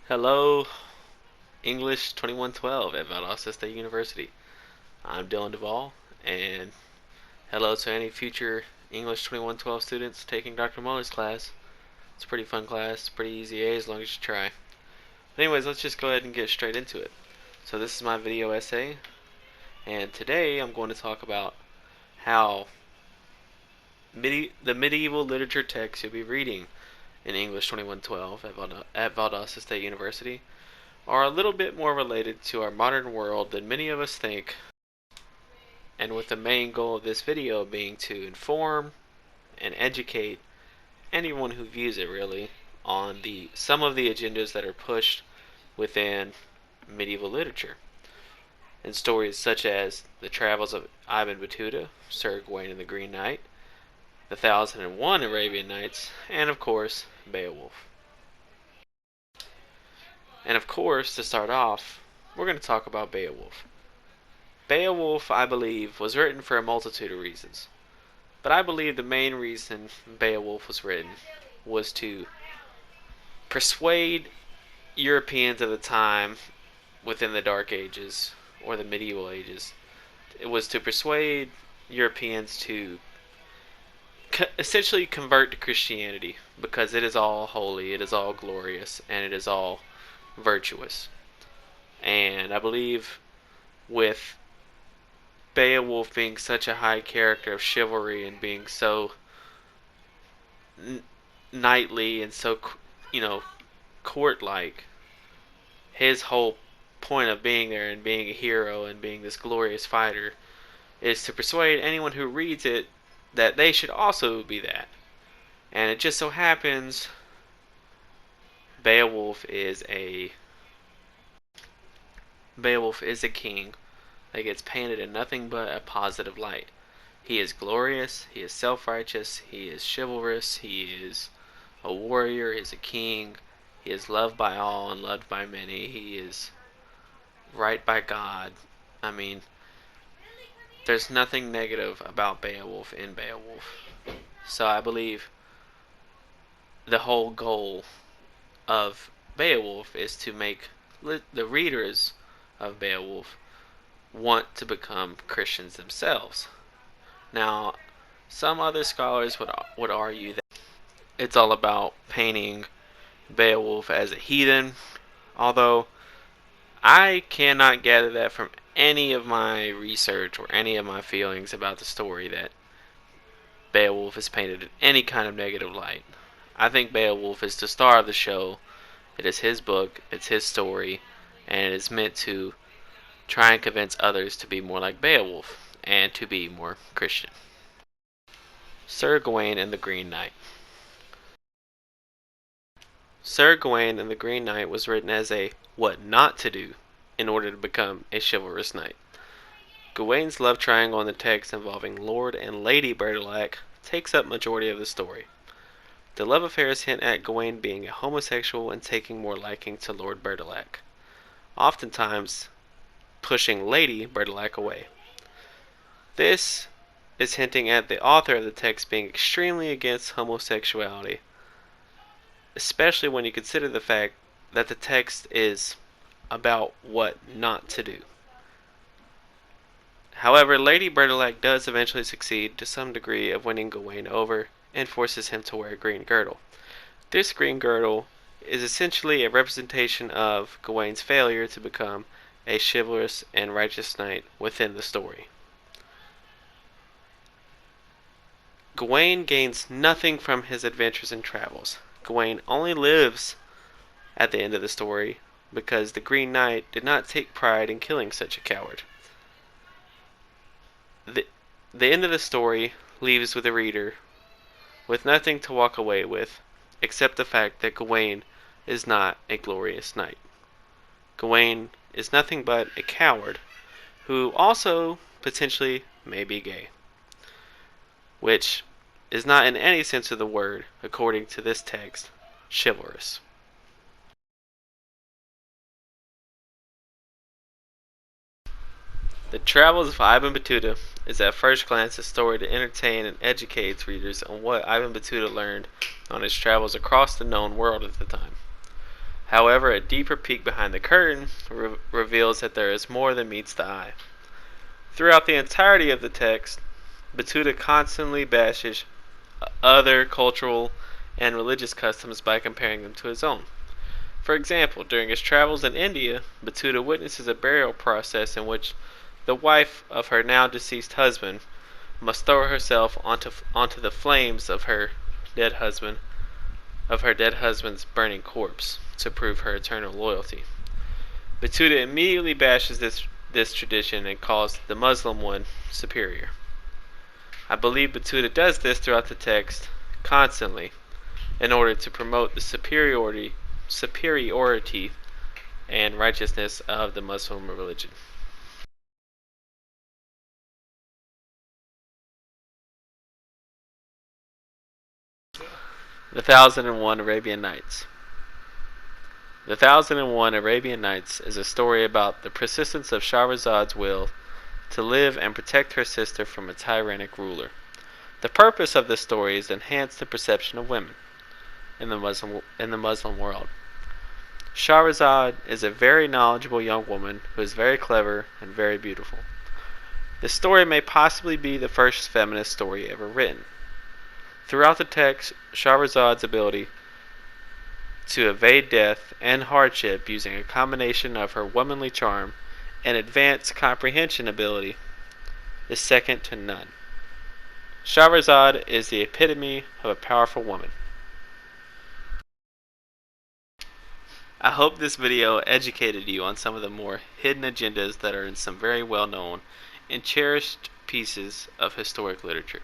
Hello, English 2112 at Valdosta State University. I'm Dylan Duvall, and hello to any future English 2112 students taking Dr. Muller's class. It's a pretty fun class, pretty easy A as long as you try. But anyways, let's just go ahead and get straight into it. So this is my video essay, and today I'm going to talk about how the medieval literature texts you'll be reading in English 2112 at Valdosta State University are a little bit more related to our modern world than many of us think, and with the main goal of this video being to inform and educate anyone who views it really on some of the agendas that are pushed within medieval literature. And stories such as the travels of Ibn Battuta, Sir Gawain and the Green Knight, the 1001 Arabian Nights, and of course, Beowulf. And of course, to start off, we're going to talk about Beowulf. Beowulf, I believe, was written for a multitude of reasons. But I believe the main reason Beowulf was written was to persuade Europeans of the time within the Dark Ages, or the medieval ages. It was to persuade Europeans to essentially convert to Christianity, because it is all holy, it is all glorious, and it is all virtuous. And I believe with Beowulf being such a high character of chivalry and being so knightly and so, court-like, his whole point of being there and being a hero and being this glorious fighter is to persuade anyone who reads it that they should also be that. And it just so happens Beowulf is a king that gets painted in nothing but a positive light. He is glorious, he is self-righteous, he is chivalrous, he is a warrior, he is a king, he is loved by all and loved by many, he is right by God. I mean, there's nothing negative about Beowulf in Beowulf. So I believe the whole goal of Beowulf is to make the readers of Beowulf want to become Christians themselves. Now, some other scholars would argue that it's all about painting Beowulf as a heathen, although I cannot gather that from any of my research or any of my feelings about the story that Beowulf is painted in any kind of negative light. I think Beowulf is the star of the show. It is his book, it's his story, and it is meant to try and convince others to be more like Beowulf and to be more Christian. Sir Gawain and the Green Knight. Sir Gawain and the Green Knight was written as a what not to do in order to become a chivalrous knight. Gawain's love triangle in the text involving Lord and Lady Bertilac takes up majority of the story. The love affairs hint at Gawain being a homosexual and taking more liking to Lord Bertilac, oftentimes pushing Lady Bertilac away. This is hinting at the author of the text being extremely against homosexuality, especially when you consider the fact that the text is about what not to do. However, Lady Bertilac does eventually succeed to some degree of winning Gawain over and forces him to wear a green girdle. This green girdle is essentially a representation of Gawain's failure to become a chivalrous and righteous knight within the story. Gawain gains nothing from his adventures and travels. Gawain only lives at the end of the story because the Green Knight did not take pride in killing such a coward. The end of the story leaves with the reader with nothing to walk away with except the fact that Gawain is not a glorious knight. Gawain is nothing but a coward who also potentially may be gay, which is not in any sense of the word, according to this text, chivalrous. The Travels of Ibn Battuta is at first glance a story to entertain and educate its readers on what Ibn Battuta learned on his travels across the known world at the time. However, a deeper peek behind the curtain reveals that there is more than meets the eye. Throughout the entirety of the text, Batuta constantly bashes other cultural and religious customs by comparing them to his own. For example, during his travels in India, Batuta witnesses a burial process in which the wife of her now deceased husband must throw herself onto the flames of her dead husband's burning corpse to prove her eternal loyalty. Batuta immediately bashes this tradition and calls the Muslim one superior. I believe Batuta does this throughout the text constantly in order to promote the superiority and righteousness of the Muslim religion. The 1001 Arabian Nights. The 1001 Arabian Nights is a story about the persistence of Shahrazad's will to live and protect her sister from a tyrannic ruler. The purpose of this story is to enhance the perception of women in the Muslim world. Shahrazad is a very knowledgeable young woman who is very clever and very beautiful. This story may possibly be the first feminist story ever written. Throughout the text, Shahrazad's ability to evade death and hardship using a combination of her womanly charm and advanced comprehension ability is second to none. Shahrazad is the epitome of a powerful woman. I hope this video educated you on some of the more hidden agendas that are in some very well known and cherished pieces of historic literature.